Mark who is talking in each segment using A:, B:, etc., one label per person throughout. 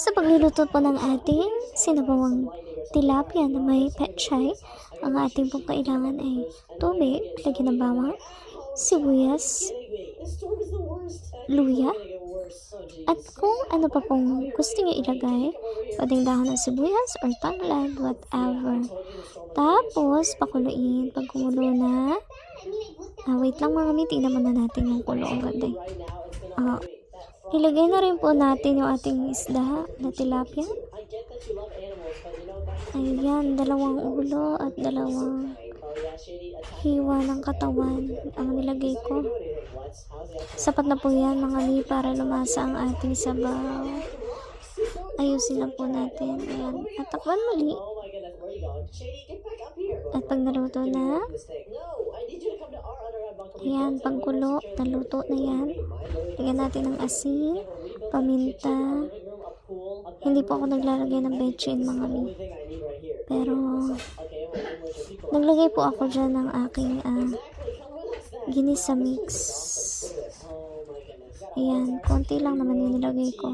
A: Sa pagluluto po ng ating sinabawang tilapia na may petchay, ang ating pong kailangan ay tubig, lagyan ng bawang, sibuyas, luya, at kung ano pa pong gusto niyo ilagay, pwedeng dahon ng sibuyas or tanglad, whatever. Tapos, pakuluin. Pag kumulo na, wait lang mga mi, tingnan muna natin yung kulo. Ang ganda. Ilagay na rin po natin yung ating isda na tilapia. Ayan, dalawang ulo at dalawang hiwa ng katawan ang nilagay ko. Sapat na po yan mga mi para lumasa ang ating sabaw. Ayusin lang po natin. Ayan, at takpan muli. At pag naluto na, ayan, pagkulo, naluto na yan. Lagyan natin ng asin, paminta. Hindi po ako naglalagay ng bechin mga mi. Pero, naglagay po ako dyan ng aking ginisa mix. Ayan, konti lang naman yung nilagay ko.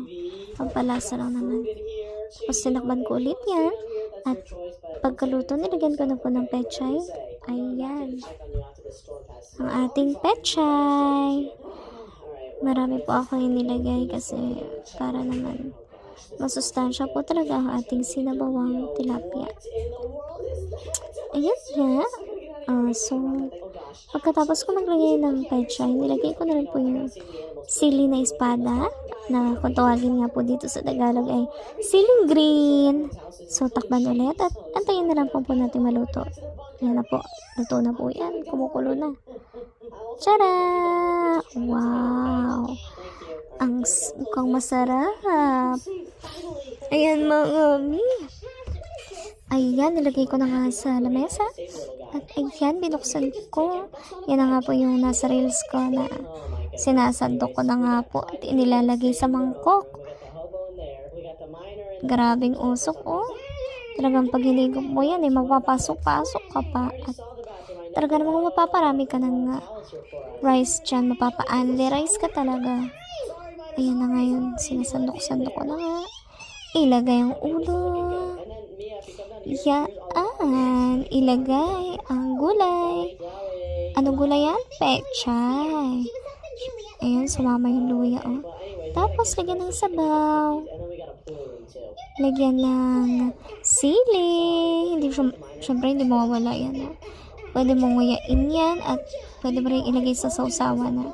A: Pampalasa lang naman. Tapos sinakban ko ulit yan. At pagkaluto, nilagyan ko na po ng pechay. Ayan. Ang ating pechay. Marami po ako yung nilagay kasi para naman masustansya po talaga ang ating sinabawang tilapia. Ayan nga. So, pagkatapos ko maglagay ng pechay, nilagay ko na rin po yung sili na espada na kung tawagin nga po dito sa Tagalog ay siling green. So, takban ulit at antayin na lang po natin maluto. Yan na po. Luto na po yan. Kumukulo na. Tara! Wow! Ang mukhang masarap. Ayan mga mi. Ayan, nilagay ko na nga sa lamesa. At ayan, binuksan ko. Yan na nga po yung nasa reels ko na sinasandok ko na nga po at inilalagay sa mangkok. Grabing usok, oh. Talagang pag hinigop mo yan, magpapasok-pasok ka pa. At talaga namang mapaparami ka ng rice dyan. Mapapa-only rice ka talaga. Ayan na ngayon, sinasandok-sandok ko na nga. Ilagay ang ulo. Yan, ilagay ang gulay. Anong gulay yan? Pechay. Ayan, sumama yung luya, oh. Tapos, lagyan ng sabaw. Lagyan ng sili. Syempre, hindi mawawala yan, oh. Pwede mong nguyain yan at pwede mo rin ilagay sa sausawan na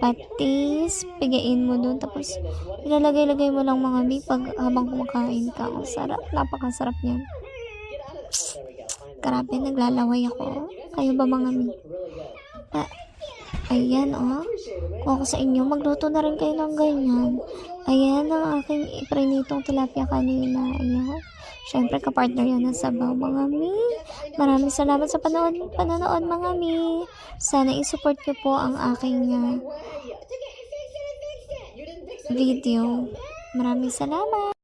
A: patis, pigain mo dun, tapos ilalagay-lagay mo lang mga mi pag habang kumakain ka. Ang sarap, napakasarap niyan. Grabe, naglalaway ako. Kayo ba mga mi? Ayan, oh. Kung ako sa inyo, magluto na rin kayo ng ganyan. Ayan ang aking iprinitong tilapia kanina. Ayan. Syempre, kapartner yan ng sabaw, mga mi. Maraming salamat sa panonood, mga mi. Sana i-support ko po ang aking video. Maraming salamat.